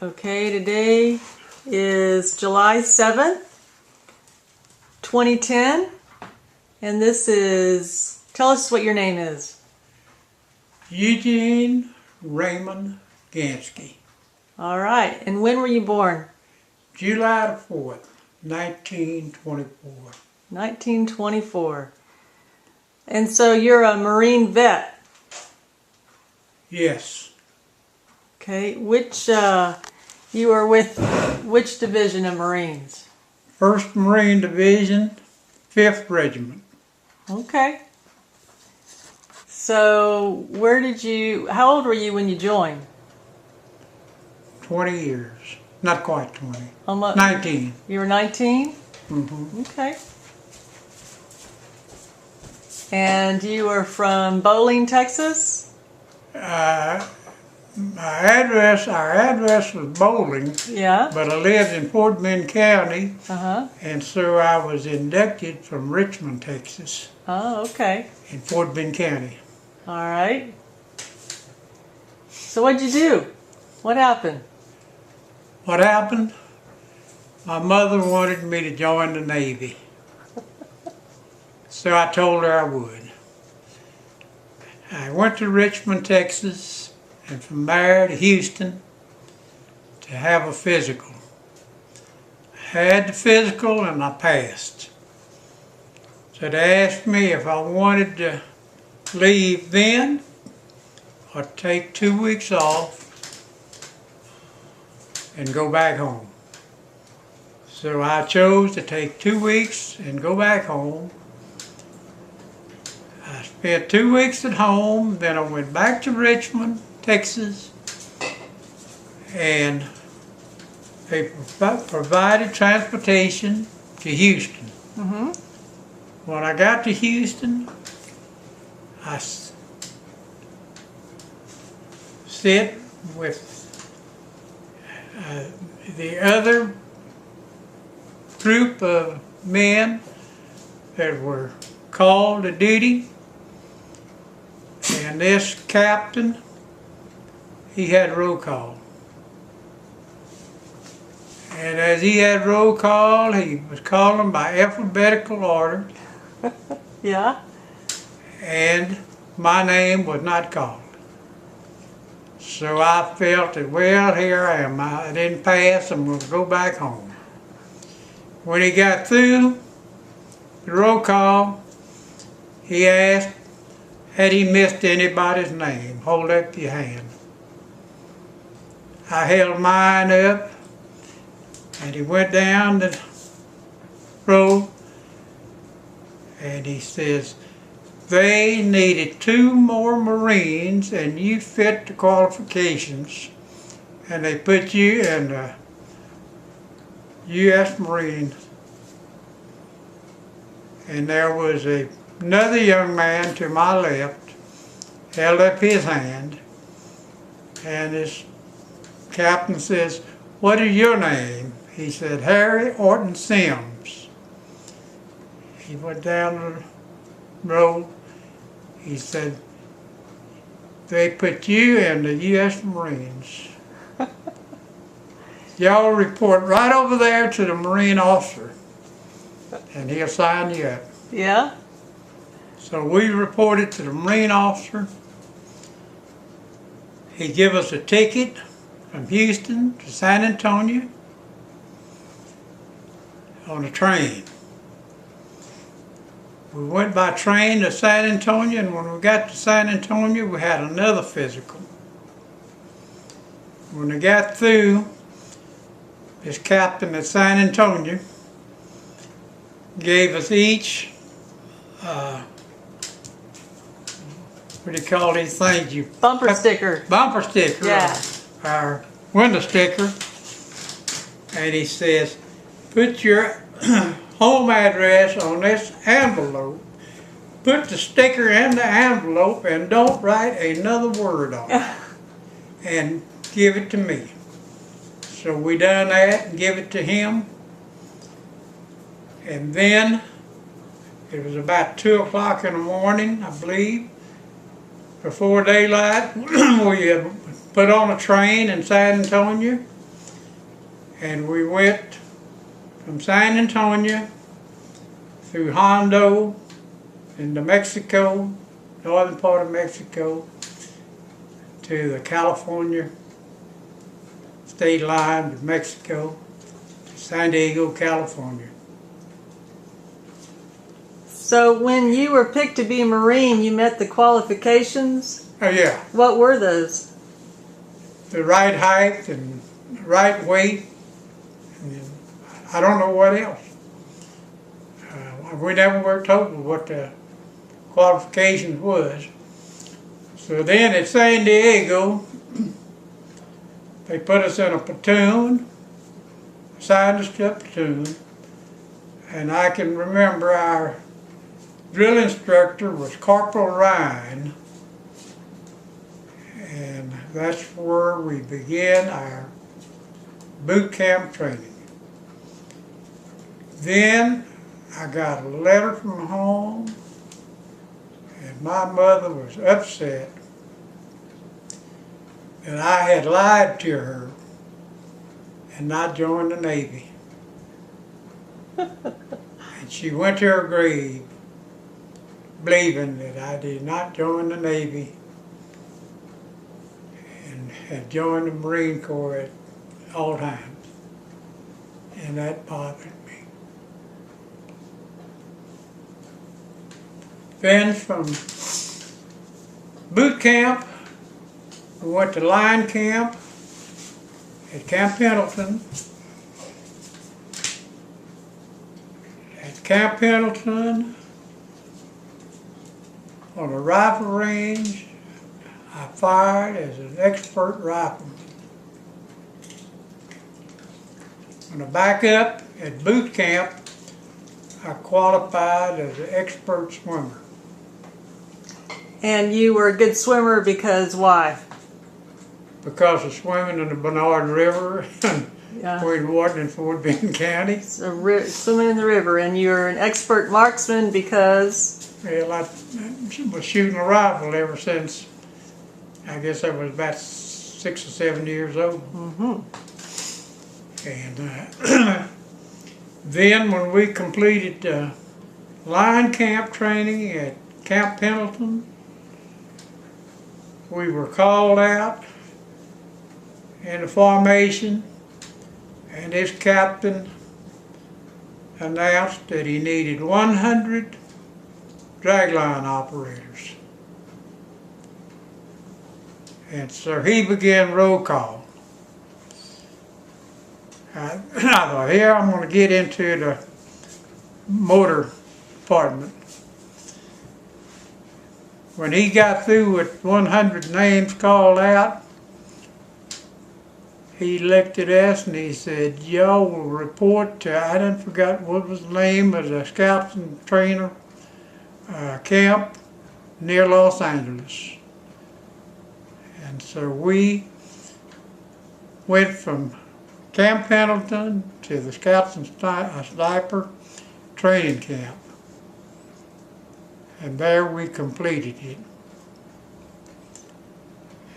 Okay, today is July 7th, 2010, and this is, tell us what your name is. Eugene Raymond Ganske. All right, and when were you born? July the 4th, 1924. 1924. And so you're a Marine vet. Yes. Okay, you are with which division of Marines? 1st Marine Division, 5th Regiment. Okay. So how old were you when you joined? 20 years. Not quite 20. Almost. 19. You were 19? Mm-hmm. Okay. And you were from Bowling, Texas? Our address was Bowling. Yeah. But I lived in Fort Bend County. Uh-huh. And so I was inducted from Richmond, Texas. Oh, okay. In Fort Bend County. All right. So what'd you do? What happened? What happened? My mother wanted me to join the Navy. So I told her I would. I went to Richmond, Texas, and from there to Houston to have a physical. I had the physical and I passed. So they asked me if I wanted to leave then or take 2 weeks off and go back home. So I chose to take 2 weeks and go back home. I spent 2 weeks at home, then I went back to Richmond, Texas, and they provided transportation to Houston. Mm-hmm. When I got to Houston, I sit with the other group of men that were called to duty, and this captain, he had roll call. And as he had roll call, he was calling by alphabetical order. Yeah. And my name was not called. So I felt that, well, here I am. I didn't pass. I'm going to go back home. When he got through the roll call, he asked, had he missed anybody's name? Hold up your hand. I held mine up, and he went down the row, and he says, they needed 2 more Marines and you fit the qualifications, and they put you in the U.S. Marines. And there was another young man to my left, held up his hand, and this captain says, what is your name? He said, Harry Orton Sims. He went down the road. He said, they put you in the U.S. Marines. Y'all report right over there to the Marine officer, and he'll sign you up. Yeah. So we reported to the Marine officer. He gave us a ticket from Houston to San Antonio on a train. We went by train to San Antonio, and when we got to San Antonio, we had another physical. When we got through, this captain at San Antonio gave us each, what do you call these things? Bumper sticker. Bumper sticker. Yeah. Our window sticker. And he says, put your home address on this envelope, put the sticker in the envelope, and don't write another word on it, and give it to me. So we done that and give it to him, and then it was about 2 o'clock in the morning, I believe, before daylight. We had put on a train in San Antonio, And we went from San Antonio through Hondo into Mexico, northern part of Mexico, to the California state line with Mexico, to San Diego, California. So when you were picked to be a Marine, you met the qualifications? Oh yeah, What were those? the right height and right weight, and I don't know what else. We never were told what the qualifications was. So then at San Diego, they put us in a platoon, assigned us to a platoon, and I can remember our drill instructor was Corporal Ryan, and that's where we began our boot camp training. Then I got a letter from home, and my mother was upset that I had lied to her and not joined the Navy. And she went to her grave believing that I did not join the Navy and had joined the Marine Corps at all times. And that bothered me. Then from boot camp, we went to line camp at Camp Pendleton. At Camp Pendleton, on a rifle range, I fired as an expert rifleman. On the back up at boot camp, I qualified as an expert swimmer. And you were a good swimmer because why? Because of swimming in the Bernard River between Wharton and Fort Bend County. So, swimming in the river, and you're an expert marksman because? Well, I was shooting a rifle ever since, I guess I was about 6 or 7 years old. Mm-hmm. And then when we completed line camp training at Camp Pendleton, we were called out in the formation, and his captain announced that he needed 100 dragline operators. And so he began roll call. I thought, here I'm going to get into the motor department. When he got through with 100 names called out, he looked at us and he said, y'all will report to, I didn't forget what was the name of the scouts and trainer camp near Los Angeles. And so we went from Camp Pendleton to the Scouts and Sniper training camp. And there we completed it.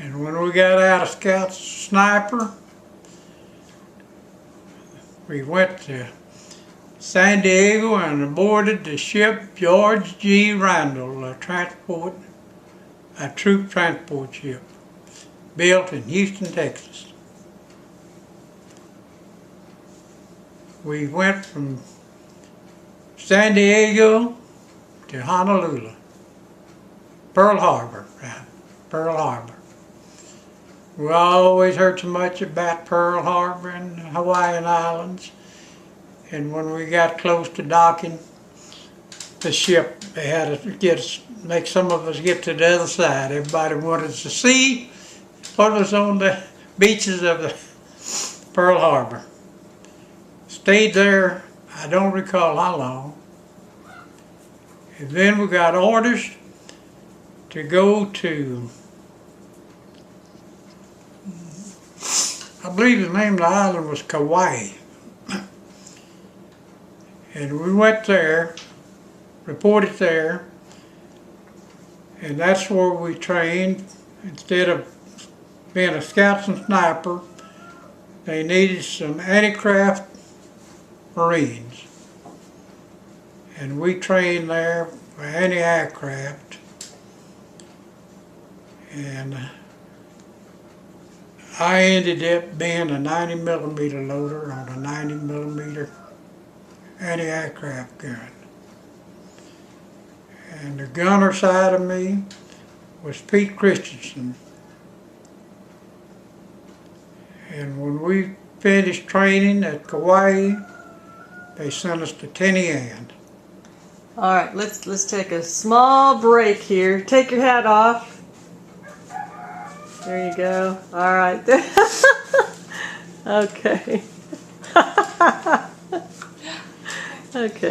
And when we got out of Scouts Sniper, we went to San Diego and boarded the ship George G. Randall, a troop transport ship built in Houston, Texas. We went from San Diego to Honolulu, Pearl Harbor. We always heard so much about Pearl Harbor and the Hawaiian Islands, and when we got close to docking the ship, they had to make some of us get to the other side. Everybody wanted to see what was on the beaches of the Pearl Harbor. Stayed there, I don't recall how long. And then we got orders to go to, I believe the name of the island was Kauai. And we went there, reported there, and that's where we trained. Instead of being a scout and sniper, they needed some anti-craft Marines. And we trained there for anti-aircraft. And I ended up being a 90mm loader on a 90mm anti-aircraft gun. And the gunner side of me was Pete Christensen. And when we finished training at Kauai, they sent us to Tinian. All right, let's take a small break here. Take your hat off. There you go. All right. Okay. Okay.